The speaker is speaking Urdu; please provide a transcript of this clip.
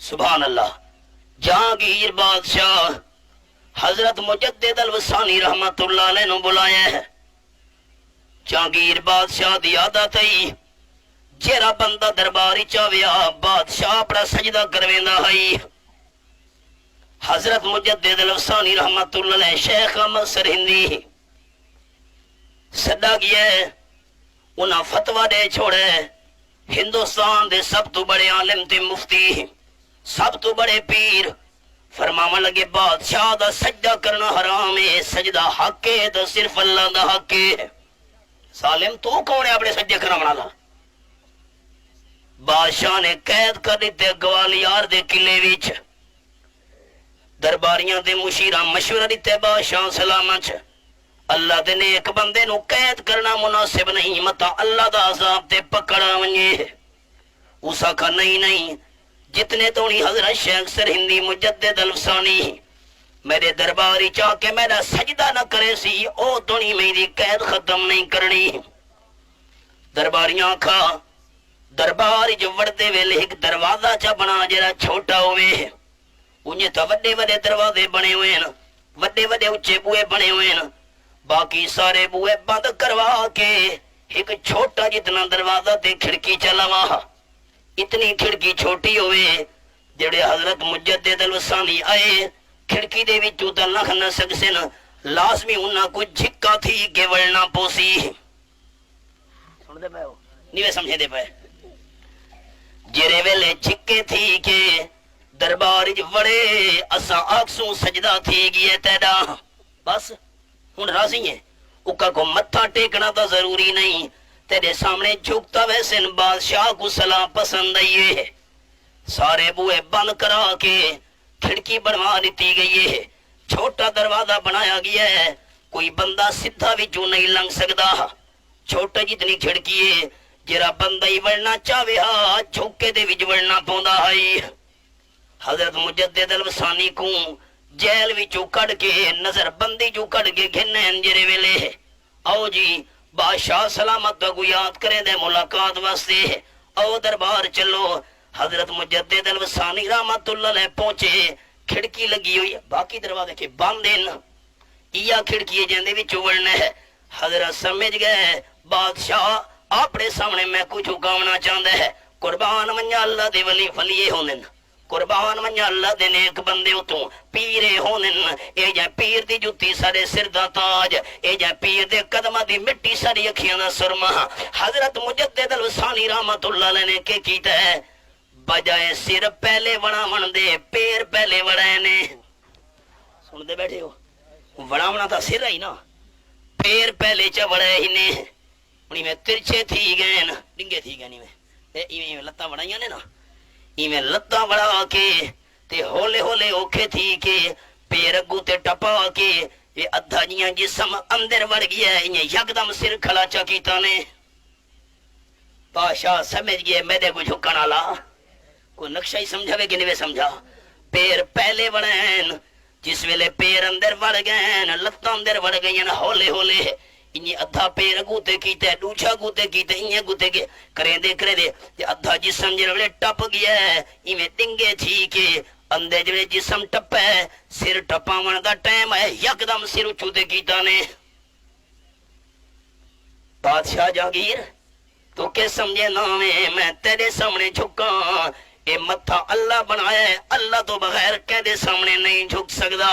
سبحان اللہ۔ جہانگیر بادشاہ حضرت مجدد الوسانی رحمت اللہ علیہ نو بلایا ہے۔ جہانگیر بادشاہ دی عادت ہے جیڑا بندہ درباری چاویا بادشاہ اپنا سجدہ کرویندا ہے۔ حضرت مجدد الوسانی رحمت اللہ علیہ شیخ احمد سرہندی سدا گیا ہے، انہاں فتوہ دے چھوڑے ہندوستان دے سب تو بڑے عالم تے مفتی سب تو بڑے پیر فرماون لگے بادشاہ دا سجدہ کرنا حرام ہے، سجدہ حق ہے تو صرف اللہ دا حق ہے۔ سالم تو کون ہے اپنے سجدے کرنا والا؟ بادشاہ نے قید کر دیتے گوالیار دے قلعے وچ، درباریاں دے مشیرہ مشورہ دیتے بادشاہ سلامت اللہ دے نیک بندے نو قید کرنا مناسب نہیں، متا اللہ دا عذاب تے پکڑا ونجے۔ اسا کا نہیں جتنے تونی حضرت شیخ سرہندی مجدد الوسانی میرے درباری چاہ کے میرا سجدہ نہ کرے سی او تونی میری قید ختم نہیں کرنی۔ درباریاں کھا درباری جو وردے ویلے ایک دروازہ چا بنا جرا چھوٹا ہوئے، انہیں تا وڈے وڈے دروازے بنے ہوئے ہیں، وڈے وڈے اچھے بوئے بنے ہوئے ہیں، باقی سارے بوئے بند کروا کے ایک چھوٹا جتنا دروازہ تے کھڑکی چلاوا۔ اتنی کھڑکی چھوٹی ہوئے جڑے حضرت مجدد الوسانی آئے کھڑکی دے وچوں تے لکھ نہ سکسن، لازمی انہاں کو جھکا تھی کہ ورنا پوسی۔ سن دے پے ہو نیوے سمجھے دے پے جرے ویلے جھکے تھی کہ دربار وڑے اساں آکسوں سجدہ تھی گئے تیڈا بس ہن راضی ہیں، اکا کو متھا ٹیکنا تا ضروری نہیں، تیرے سامنے جھکتا ویسے بادشاہ کو سلام پسند آئیے۔ سارے بوئے بند کرا کے کھڑکی بنوا دیتی گئی ہے، چھوٹا دروازہ بنایا گیا ہے، کوئی بندہ سدھا وچوں نہیں لنگ سکدا، چھوٹا جتنی کھڑکی ہے جرا بندہ ہی ورنا چاہے ہاں جھوکے دے وچ ورنا پوندا ہے۔ حضرت مجدد الوسانی کو جیل وچوں کڑ کے نظر بندی جو کڑ کے گھنے انجرے ویلے آؤ جی بادشاہ سلامت کو یاد کریں دے ملاقات واسطے او دربار چلو۔ حضرت مجدد الوسانی رحمت اللہ علیہ پہنچے، کھڑکی لگی ہوئی باقی دروازے کے بند ہیں، یا کھڑکی جاندے وچ ورنا ہے۔ حضرت سمجھ گئے بادشاہ اپنے سامنے میں کچھ اگاونا چاہتا ہے، قربان منیا اللہ دے ولی فلیے ہوندن، قربان منیا اللہ دے نیک بندے اتوں پیرے ہوندن، اے جائے پیر دی جتی سارے سر دا تاج، اے جائے پیر دے قدمہ دی مٹی ساری اکھیاں دا سرما۔ حضرت مجدد الوسانی رحمت اللہ علیہ نے کہ کیتا ہے بجائے سر پہلے وڑاون دے پیر پہلے وڑائے نے۔ سن دے بیٹھے ہو وڑاونا تھا سر ہی نا، پیر پہلے چا وڑائے ہی نے، انہی میں ترچے تھی گئے نا ڈنگے تھی گئے نہیں میں ایویں لتاں وڑائیاں نے نا، ایویں لتاں وڑا کے تے ہولے ہولے اوکھے تھی کے پیر اگو تے ٹپا کے یہ ادھا جیاں جسم اندر وڑ گیا ہے، انہیں یکدم سر کھلا چا کیتا نے۔ بادشاہ سمجھ گئے میرے کو جھکنا لا، کوئی نقشہ ہی سمجھاوے کہ نہیں سمجھا، پیر پہلے وڑین جس ویلے پیر اندر وڑ گئے لتاں اندر وڑ گئیں ہولے ہولے انہیں ادھا پیر گوتے کیتے دوچا گوتے کیتے انہیں گوتے کے کریں دے ادھا جسم جڑے ٹپ گیا ہے انہیں ڈنگے تھی کہ اندر جڑے جسم ٹپ ہے سر ٹپاون دا ٹائم ہے یکدم سر اچھوتے کیتا نے۔ بادشاہ جہانگیر تو کہ سمجھے نامے میں تیرے سامنے جھکا، اے متھا اللہ بنایا ہے، اللہ تو بغیر کہدے سامنے نہیں جھک سکدا۔